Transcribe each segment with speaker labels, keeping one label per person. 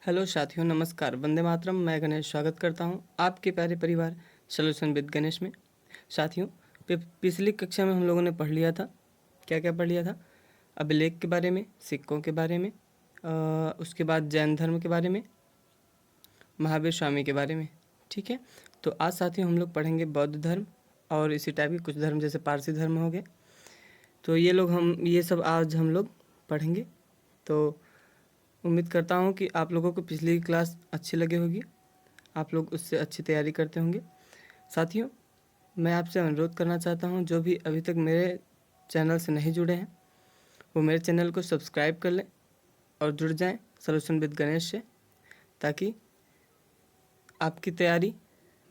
Speaker 1: Hello साथियों, नमस्कार। वंदे मातरम। मैं गणेश स्वागत करता हूं आपके प्यारे परिवार सॉल्यूशन विद गणेश में। साथियों, पिछली कक्षा में हम लोगों ने पढ़ लिया था, क्या क्या पढ़ लिया था? अभिलेख के बारे में, सिक्कों के बारे में, उसके बाद जैन धर्म के बारे में, महावीर स्वामी के बारे में। ठीक है, तो आज साथियों हम लोग पढ़ेंगे बौद्ध धर्म और इसी टाइप के कुछ धर्म जैसे पारसी धर्म हो गए। तो ये सब आज हम लोग पढ़ेंगे। तो उम्मीद करता हूँ कि आप लोगों को पिछली क्लास अच्छी लगी होगी, आप लोग उससे अच्छी तैयारी करते होंगे। साथियों, मैं आपसे अनुरोध करना चाहता हूँ, जो भी अभी तक मेरे चैनल से नहीं जुड़े हैं वो मेरे चैनल को सब्सक्राइब कर लें और जुड़ जाएं सॉल्यूशन विद गणेश से, ताकि आपकी तैयारी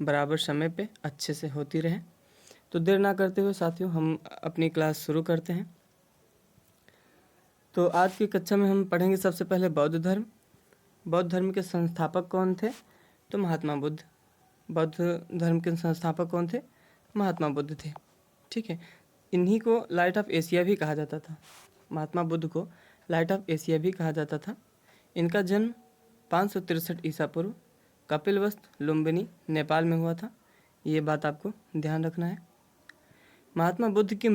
Speaker 1: बराबर समय पे अच्छे से होती रहे। तो देर ना करते हुए साथियों हम अपनी क्लास शुरू करते हैं। तो आज की कक्षा में हम पढ़ेंगे सबसे पहले बौद्ध धर्म। बौद्ध धर्म के संस्थापक कौन थे? तो महात्मा बुद्ध। बौद्ध धर्म के संस्थापक कौन थे? महात्मा बुद्ध थे। ठीक है, इन्हीं को लाइट ऑफ एशिया भी कहा जाता था। महात्मा बुद्ध को लाइट ऑफ एशिया भी कहा जाता था। इनका जन्म 563 ईसा पूर्व कपिलवस्तु लुम्बिनी नेपाल में हुआ था। ये बात आपको ध्यान रखना है। महात्मा बुद्ध की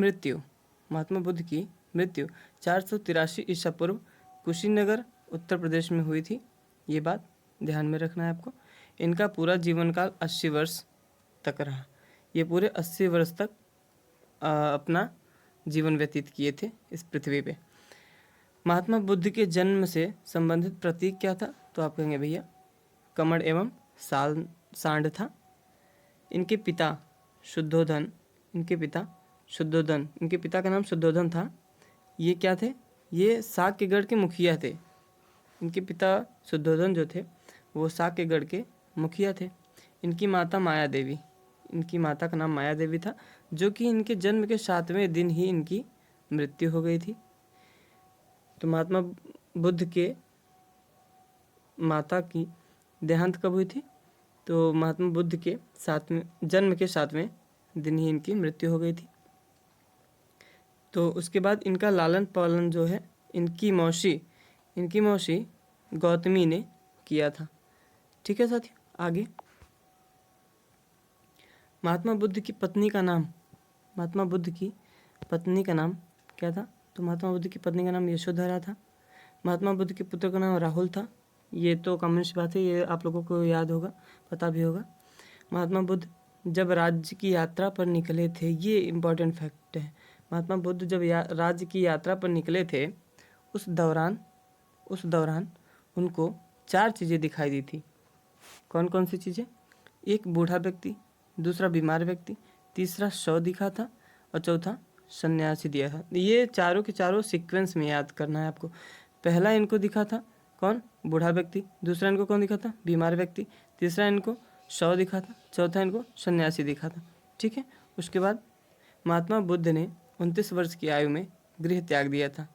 Speaker 1: मृत्यु 483 ईसा पूर्व कुशीनगर उत्तर प्रदेश में हुई थी। ये बात ध्यान में रखना है आपको। इनका पूरा जीवन काल 80 वर्ष तक रहा। ये पूरे 80 वर्ष तक अपना जीवन व्यतीत किए थे इस पृथ्वी पे। महात्मा बुद्ध के जन्म से संबंधित प्रतीक क्या था? तो आप कहेंगे भैया कमल एवं सांड था। इनके पिता शुद्धोधन इनके पिता का नाम शुद्धोधन था। ये क्या थे? ये साक्यगढ़ के मुखिया थे। इनके पिता शुद्धोधन जो थे वो साक्यगढ़ के मुखिया थे। इनकी माता माया देवी, इनकी माता का नाम माया देवी था, जो कि इनके जन्म के 7वें दिन ही इनकी मृत्यु हो गई थी। तो महात्मा बुद्ध के माता की देहांत कब हुई थी? तो महात्मा बुद्ध के जन्म के 7वें दिन ही इनकी मृत्यु हो गई थी। तो उसके बाद इनका लालन पालन जो है इनकी मौसी गौतमी ने किया था। ठीक है साथियों, आगे महात्मा बुद्ध की पत्नी का नाम क्या था? तो महात्मा बुद्ध की पत्नी का नाम यशोधरा था। महात्मा बुद्ध के पुत्र का नाम राहुल था। ये तो कॉमन सी बात है, ये आप लोगों को याद होगा, पता भी होगा। महात्मा बुद्ध जब राज्य की यात्रा पर निकले थे, ये इम्पोर्टेंट फैक्ट है। महात्मा बुद्ध जब राज्य की यात्रा पर निकले थे, उस दौरान उनको 4 चीज़ें दिखाई दी थी। कौन कौन सी चीज़ें? एक बूढ़ा व्यक्ति, दूसरा बीमार व्यक्ति, तीसरा शव दिखा था और चौथा सन्यासी दिया था। ये चारों के चारों सीक्वेंस में याद करना है आपको। पहला इनको दिखा था कौन? बूढ़ा व्यक्ति। दूसरा इनको कौन दिखा था? बीमार व्यक्ति। तीसरा इनको शव दिखा था। चौथा इनको सन्यासी दिखा था। ठीक है, उसके बाद महात्मा बुद्ध ने 29 वर्ष की आयु में गृह त्याग दिया था।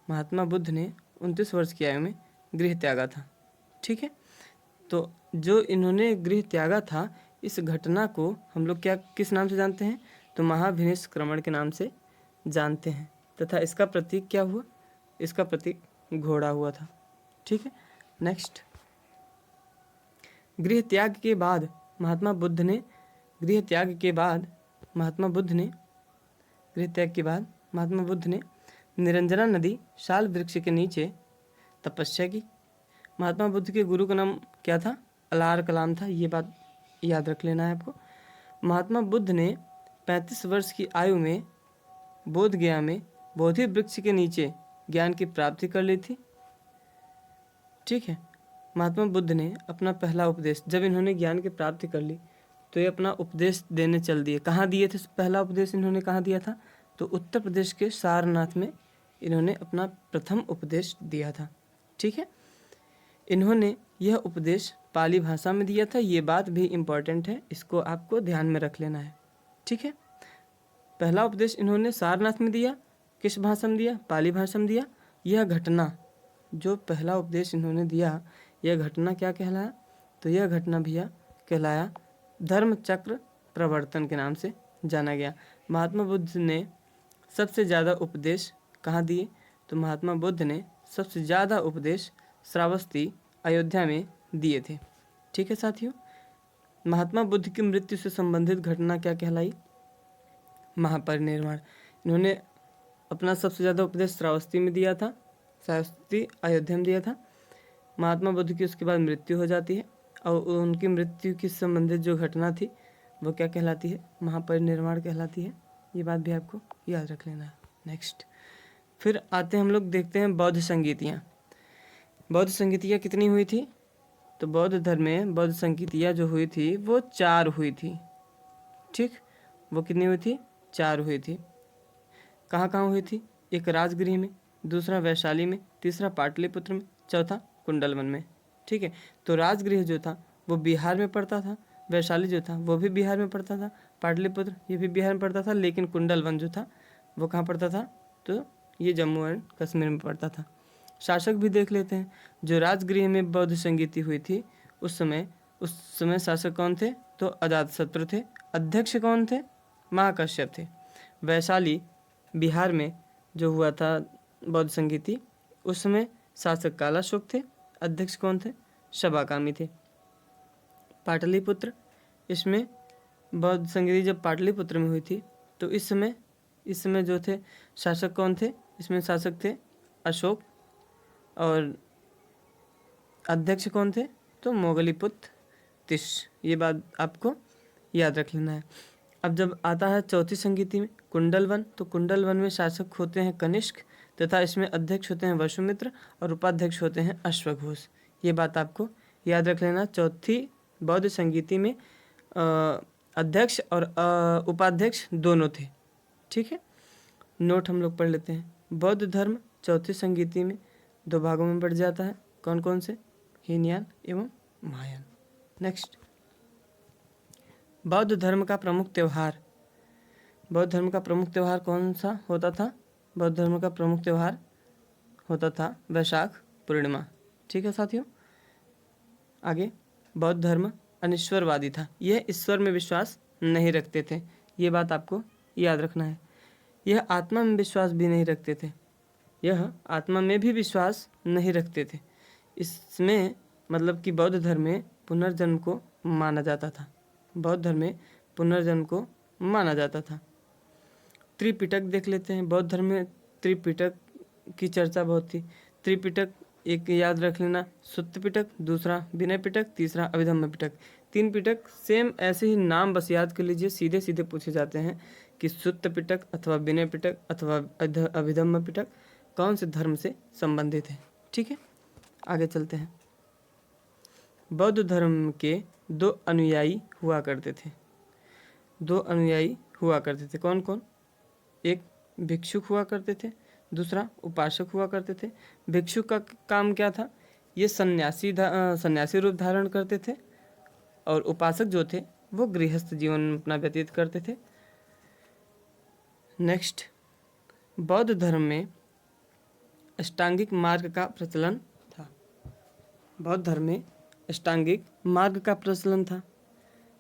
Speaker 1: महात्मा बुद्ध ने 29 वर्ष की आयु में गृह त्यागा था। ठीक है, तो जो इन्होंने गृह त्यागा था, इस घटना को हम लोग किस नाम से जानते हैं? तो महाभिनिष्क्रमण के नाम से जानते हैं। तथा इसका प्रतीक क्या हुआ? इसका प्रतीक घोड़ा हुआ था। ठीक है, नेक्स्ट, गृह त्याग के बाद महात्मा बुद्ध ने निरंजना नदी साल वृक्ष के नीचे तपस्या की। महात्मा बुद्ध के गुरु का नाम क्या था? अलार कलाम था। ये बात याद रख लेना है आपको। महात्मा बुद्ध ने 35 वर्ष की आयु में बोध गया में बोधि वृक्ष के नीचे ज्ञान की प्राप्ति कर ली थी। ठीक है, महात्मा बुद्ध ने अपना पहला उपदेश, जब इन्होंने ज्ञान की प्राप्ति कर ली तो ये अपना उपदेश देने चल दिए। कहाँ दिए थे पहला उपदेश? इन्होंने कहाँ दिया था? तो उत्तर प्रदेश के सारनाथ में इन्होंने अपना प्रथम उपदेश दिया था। ठीक है, इन्होंने यह उपदेश पाली भाषा में दिया था। ये बात भी इम्पॉर्टेंट है, इसको आपको ध्यान में रख लेना है। ठीक है, पहला उपदेश इन्होंने सारनाथ में दिया। किस भाषा में दिया? पाली भाषा में दिया। यह घटना, जो पहला उपदेश इन्होंने दिया, यह घटना क्या कहलाया? तो यह घटना भैया कहलाया धर्म चक्र प्रवर्तन के नाम से जाना गया। महात्मा बुद्ध ने सबसे ज़्यादा उपदेश कहाँ दिए? तो महात्मा बुद्ध ने सबसे ज़्यादा उपदेश श्रावस्ती अयोध्या में दिए थे। ठीक है साथियों, महात्मा बुद्ध की मृत्यु से संबंधित घटना क्या कहलाई? महापरिनिर्वाण। इन्होंने अपना सबसे ज़्यादा उपदेश श्रावस्ती में दिया था, श्रावस्ती अयोध्या में दिया था। महात्मा बुद्ध की उसके बाद मृत्यु हो जाती है और उनकी मृत्यु की संबंधित जो घटना थी वो क्या कहलाती है? महापरिनिर्वाण कहलाती है। ये बात भी आपको याद रख लेना है। नेक्स्ट फिर आते हैं हम लोग देखते हैं बौद्ध संगीतियाँ। बौद्ध संगीतियाँ कितनी हुई थी? तो बौद्ध धर्म में बौद्ध संगीतियाँ जो हुई थी वो 4 हुई थी। ठीक, वो कितनी हुई थी? 4 हुई थी। कहाँ कहाँ हुई थी? एक राजगृह में, दूसरा वैशाली में, तीसरा पाटलिपुत्र में, चौथा कुंडलवन में। ठीक है, तो राजगृह जो था वो बिहार में पड़ता था, वैशाली जो था वो भी बिहार में पड़ता था, पाटलिपुत्र ये भी बिहार में पड़ता था, लेकिन कुंडलवन जो था वो कहाँ पड़ता था? तो ये जम्मू एंड कश्मीर में पड़ता था। शासक भी देख लेते हैं। जो राजगृह में बौद्ध संगीति हुई थी उस समय शासक कौन थे? तो अजातशत्रु थे। अध्यक्ष कौन थे? महाकश्यप थे। वैशाली बिहार में जो हुआ था बौद्ध संगीति, उस समय शासक कालाशोक थे। अध्यक्ष कौन थे? शबाकामी थे। पाटलिपुत्र, इसमें बौद्ध संगीति जब पाटलिपुत्र में हुई थी तो इस समय जो थे शासक कौन थे? इसमें शासक थे अशोक और अध्यक्ष कौन थे? तो मोगलीपुत्र तिश। ये बात आपको याद रख लेना है। अब जब आता है चौथी संगीति में कुंडलवन, तो कुंडलवन में शासक होते हैं कनिष्क तथा इसमें अध्यक्ष होते हैं वसुमित्र और उपाध्यक्ष होते हैं अश्वघोष। ये बात आपको याद रख लेना। चौथी बौद्ध संगीति में अध्यक्ष और उपाध्यक्ष दोनों थे। ठीक है, नोट हम लोग पढ़ लेते हैं। बौद्ध धर्म चौथी संगीति में 2 भागों में बढ़ जाता है। कौन कौन से? हीनयान एवं महायान। नेक्स्ट, बौद्ध धर्म का प्रमुख त्यौहार। बौद्ध धर्म का प्रमुख त्यौहार कौन सा होता था? बौद्ध धर्म का प्रमुख त्यौहार होता था वैशाख पूर्णिमा। ठीक है साथियों, आगे बौद्ध धर्म अनिश्वरवादी था। यह ईश्वर में विश्वास नहीं रखते थे। ये बात आपको याद रखना है। यह आत्मा में विश्वास भी नहीं रखते थे। यह आत्मा में भी विश्वास नहीं रखते थे। इसमें मतलब कि बौद्ध धर्म में पुनर्जन्म को माना जाता था। बौद्ध धर्म में पुनर्जन्म को माना जाता था। त्रिपिटक देख लेते हैं। बौद्ध धर्म में त्रिपिटक की चर्चा बहुत थी। त्रिपिटक एक याद रख लेना, सुत्त पिटक, दूसरा विनय पिटक, तीसरा अभिधम्म पिटक। 3 पिटक सेम ऐसे ही नाम बस याद कर लीजिए, सीधे सीधे पूछे जाते हैं कि सुत्त पिटक अथवा विनय पिटक अथवा अभिधम्म पिटक कौन से धर्म से संबंधित है। ठीक है, आगे चलते हैं। बौद्ध धर्म के 2 अनुयायी हुआ करते थे। 2 अनुयायी हुआ करते थे। कौन कौन? एक भिक्षुक हुआ करते थे, दूसरा उपासक हुआ करते थे। भिक्षुक का काम क्या था? ये सन्यासी रूप धारण करते थे और उपासक जो थे वो गृहस्थ जीवन अपना व्यतीत करते थे। नेक्स्ट, बौद्ध धर्म में अष्टांगिक मार्ग का प्रचलन था। बौद्ध धर्म में अष्टांगिक मार्ग का प्रचलन था।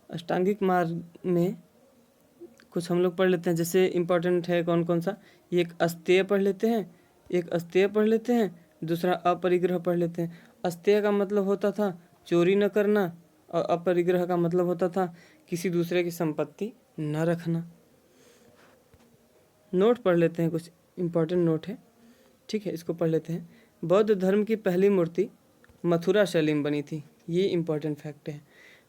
Speaker 1: अष्टांगिक मार्ग में कुछ हम लोग पढ़ लेते हैं, जैसे इम्पोर्टेंट है कौन कौन सा। एक अस्तेय पढ़ लेते हैं, दूसरा अपरिग्रह पढ़ लेते हैं। अस्तेय का मतलब होता था चोरी न करना और अपरिग्रह का मतलब होता था किसी दूसरे की संपत्ति न रखना। नोट पढ़ लेते हैं, कुछ इम्पोर्टेंट नोट है। ठीक है, इसको पढ़ लेते हैं। बौद्ध धर्म की पहली मूर्ति मथुरा शैली में बनी थी। ये इम्पोर्टेंट फैक्ट है।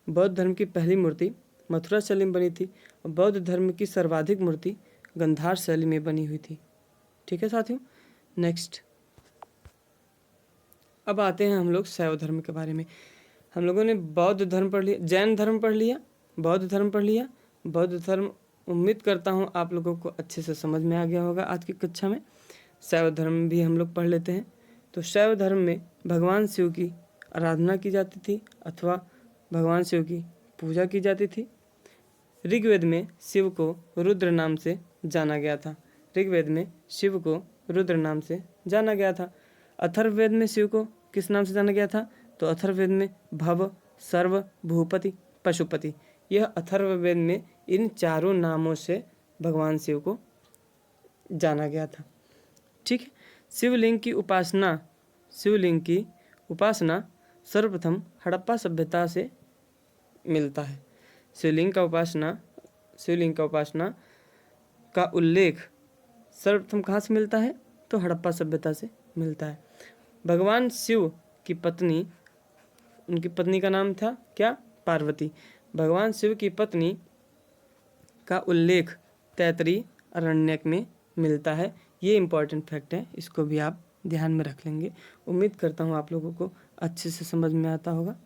Speaker 1: बौद्ध धर्म की पहली मूर्ति मथुरा शैली में बनी थी और बौद्ध धर्म की सर्वाधिक मूर्ति गंधार शैली में बनी हुई थी। ठीक है साथियों, नेक्स्ट अब आते हैं हम लोग शैव धर्म के बारे में। हम लोगों ने बौद्ध धर्म पढ़ लिया, जैन धर्म पढ़ लिया, बौद्ध धर्म पढ़ लिया। बौद्ध धर्म उम्मीद करता हूँ आप लोगों को अच्छे से समझ में आ गया होगा आज की कक्षा में। शैव धर्म भी हम लोग पढ़ लेते हैं। तो शैव धर्म में भगवान शिव की आराधना की जाती थी अथवा भगवान शिव की पूजा की जाती थी। ऋग्वेद में शिव को रुद्र नाम से जाना गया था। ऋग्वेद में शिव को रुद्र नाम से जाना गया था। अथर्ववेद में शिव को किस नाम से जाना गया था? तो अथर्ववेद में भव, सर्व, भूपति, पशुपति, यह अथर्ववेद में इन 4 नामों से भगवान शिव को जाना गया था। ठीक है, शिवलिंग की उपासना सर्वप्रथम हड़प्पा सभ्यता से मिलता है। शिवलिंग का उपासना का उल्लेख सर्वप्रथम कहाँ से मिलता है? तो हड़प्पा सभ्यता से मिलता है। भगवान शिव की पत्नी, उनकी पत्नी का नाम था क्या? पार्वती। भगवान शिव की पत्नी का उल्लेख तैतरीय अरण्यक में मिलता है। ये इंपॉर्टेंट फैक्ट है, इसको भी आप ध्यान में रख लेंगे। उम्मीद करता हूँ आप लोगों को अच्छे से समझ में आता होगा।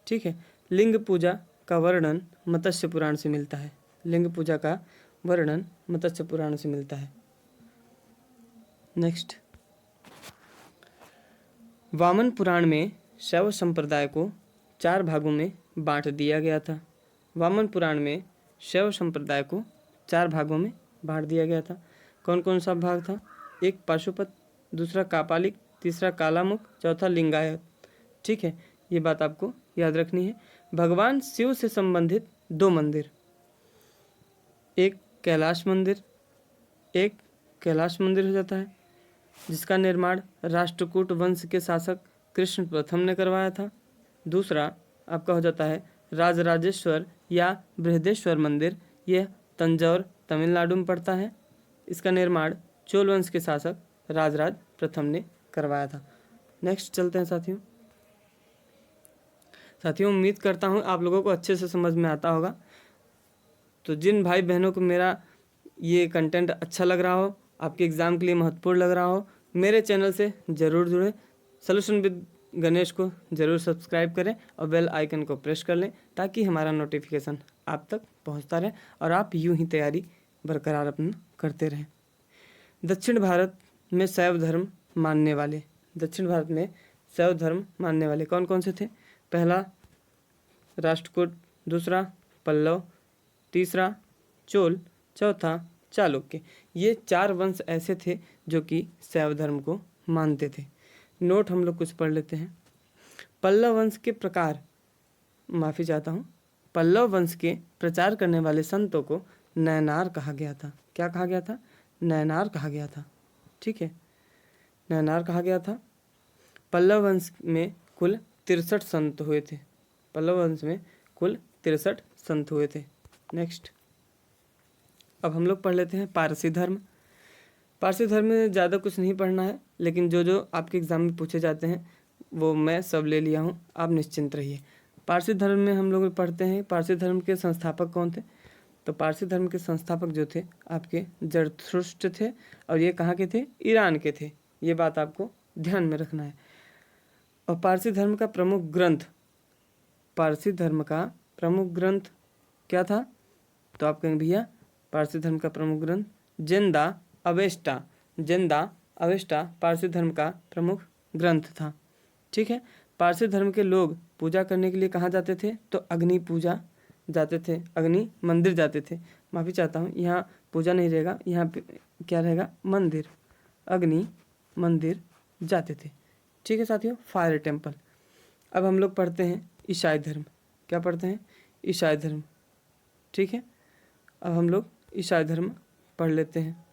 Speaker 1: ठीक है। लिंग पूजा का वर्णन मत्स्य पुराण से मिलता है। लिंग पूजा का वर्णन मत्स्य पुराण से मिलता है। नेक्स्ट, वामन पुराण में शैव संप्रदाय को 4 भागों में बांट दिया गया था। वामन पुराण में शैव संप्रदाय को 4 भागों में बांट दिया गया था। कौन कौन सा भाग था? एक पाशुपत, दूसरा कापालिक, तीसरा कालामुख, चौथा लिंगायत। ठीक है, ये बात आपको याद रखनी है। भगवान शिव से संबंधित 2 मंदिर, एक कैलाश मंदिर हो जाता है, जिसका निर्माण राष्ट्रकूट वंश के शासक कृष्ण प्रथम ने करवाया था। दूसरा आपका हो जाता है राजराजेश्वर या बृहदेश्वर मंदिर। यह तंजौर तमिलनाडु में पड़ता है। इसका निर्माण चोल वंश के शासक राजराज प्रथम ने करवाया था। नेक्स्ट चलते हैं साथियों, उम्मीद करता हूँ आप लोगों को अच्छे से समझ में आता होगा। तो जिन भाई बहनों को मेरा ये कंटेंट अच्छा लग रहा हो, आपके एग्ज़ाम के लिए महत्वपूर्ण लग रहा हो, मेरे चैनल से ज़रूर जुड़ें। सॉल्यूशन विद गणेश को ज़रूर सब्सक्राइब करें और बेल आइकन को प्रेस कर लें, ताकि हमारा नोटिफिकेशन आप तक पहुंचता रहे और आप यूं ही तैयारी बरकरार अपना करते रहें। दक्षिण भारत में शैव धर्म मानने वाले कौन कौन से थे? पहला राष्ट्रकूट, दूसरा पल्लव, तीसरा चोल, चौथा चालुक्य। ये 4 वंश ऐसे थे जो कि शैव धर्म को मानते थे। नोट हम लोग कुछ पढ़ लेते हैं। पल्लव वंश के प्रचार करने वाले संतों को नयनार कहा गया था। क्या कहा गया था? नयनार कहा गया था। ठीक है, नयनार कहा गया था। पल्लव वंश में कुल 63 संत हुए थे। नेक्स्ट, अब हम लोग पढ़ लेते हैं पारसी धर्म। पारसी धर्म में ज़्यादा कुछ नहीं पढ़ना है, लेकिन जो आपके एग्ज़ाम में पूछे जाते हैं वो मैं सब ले लिया हूँ, आप निश्चिंत रहिए। पारसी धर्म में हम लोग पढ़ते हैं पारसी धर्म के संस्थापक कौन थे? तो पारसी धर्म के संस्थापक जो थे आपके जरथुष्ट्र थे, और ये कहाँ के थे? ईरान के थे। ये बात आपको ध्यान में रखना है। और पारसी धर्म का प्रमुख ग्रंथ क्या था? तो आप कहेंगे भैया पारसी धर्म का प्रमुख ग्रंथ जेंदा अवेस्टा पारसी धर्म का प्रमुख ग्रंथ था। ठीक है। पारसी धर्म के लोग पूजा करने के लिए कहाँ जाते थे? तो अग्नि मंदिर जाते थे। माफ़ी चाहता हूँ, यहाँ पूजा नहीं रहेगा, यहाँ पे क्या रहेगा? मंदिर, अग्नि मंदिर जाते थे। ठीक है साथियों, फायर टेम्पल। अब हम लोग पढ़ते हैं ईसाई धर्म। क्या पढ़ते हैं? ईसाई धर्म। ठीक है, अब हम लोग ईसाई धर्म पढ़ लेते हैं।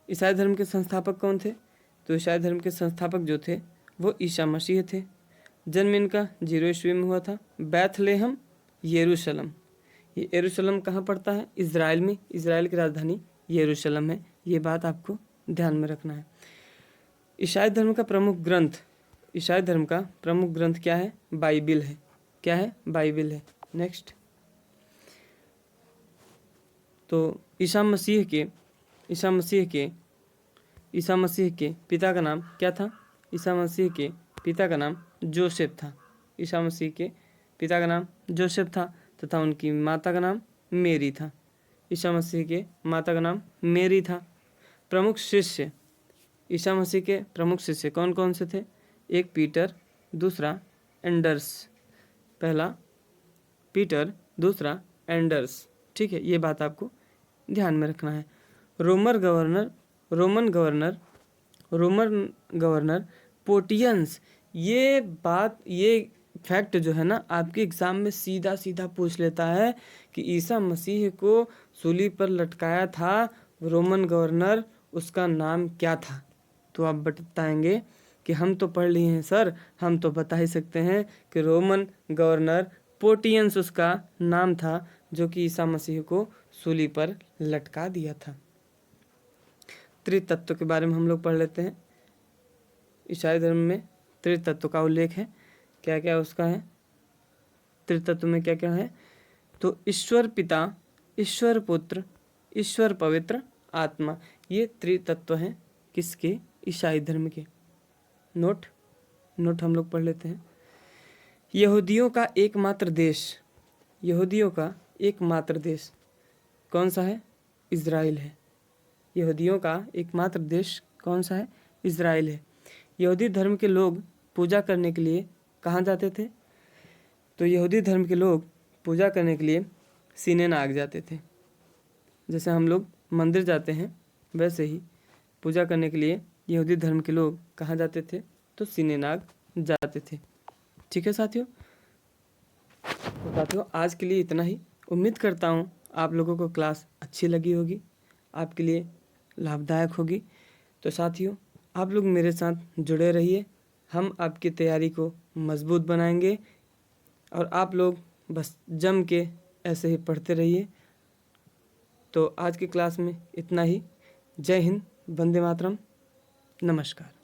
Speaker 1: ईसाई धर्म के संस्थापक कौन थे? तो ईसाई धर्म के संस्थापक जो थे वो ईसा मसीह थे। जन्म इनका 0 ईस्वी में हुआ था। बैथलेहम, यरूशलेम। ये यरूशलेम कहाँ पड़ता है? इजराइल में। इजराइल की राजधानी यरूशलेम है। ये बात आपको ध्यान में रखना है। ईसाई धर्म का प्रमुख ग्रंथ क्या है? बाइबिल है। क्या है? बाइबिल है। नेक्स्ट, तो ईसा मसीह के पिता का नाम क्या था? ईसा मसीह के पिता का नाम जोसेफ था। ईसा मसीह के पिता का नाम जोसेफ था तथा उनकी माता का नाम मेरी था। ईसा मसीह के माता का नाम मेरी था। प्रमुख शिष्य, ईसा मसीह के प्रमुख शिष्य कौन कौन से थे? एक पीटर, दूसरा एंडर्स। पहला पीटर, दूसरा एंडर्स। ठीक है, ये बात आपको ध्यान में रखना है। Roman governor Pontius. ये फैक्ट जो है ना, आपके एग्ज़ाम में सीधा पूछ लेता है कि ईसा मसीह को सूली पर लटकाया था रोमन गवर्नर, उसका नाम क्या था? तो आप बताएंगे कि हम तो पढ़ लिए हैं सर, हम तो बता ही सकते हैं कि रोमन गवर्नर पोर्टियंस उसका नाम था, जो कि ईसा मसीह को सूली पर लटका दिया था। त्रितत्व के बारे में हम लोग पढ़ लेते हैं। ईसाई धर्म में त्रितत्व का उल्लेख है। क्या क्या उसका है? त्रितत्व में क्या क्या है? तो ईश्वर पिता, ईश्वर पुत्र, ईश्वर पवित्र आत्मा, ये त्रितत्व हैं। किसके? ईसाई धर्म के। नोट हम लोग पढ़ लेते हैं। यहूदियों का एकमात्र देश, यहूदियों का एकमात्र देश कौन सा है? इज़राइल है। यहूदियों का एकमात्र देश कौन सा है? इज़राइल है। यहूदी धर्म के लोग पूजा करने के लिए कहाँ जाते थे? तो यहूदी धर्म के लोग पूजा करने के लिए सीनेनाग जाते थे। जैसे हम लोग मंदिर जाते हैं, वैसे ही पूजा करने के लिए यहूदी धर्म के लोग कहाँ जाते थे? तो सीनेनाग जाते थे। ठीक है साथियों, तो साथियों आज के लिए इतना ही। उम्मीद करता हूँ आप लोगों को क्लास अच्छी लगी होगी, आपके लिए लाभदायक होगी। तो साथियों आप लोग मेरे साथ जुड़े रहिए, हम आपकी तैयारी को मजबूत बनाएंगे और आप लोग बस जम के ऐसे ही पढ़ते रहिए। तो आज की क्लास में इतना ही। जय हिंद, वंदे मातरम, नमस्कार।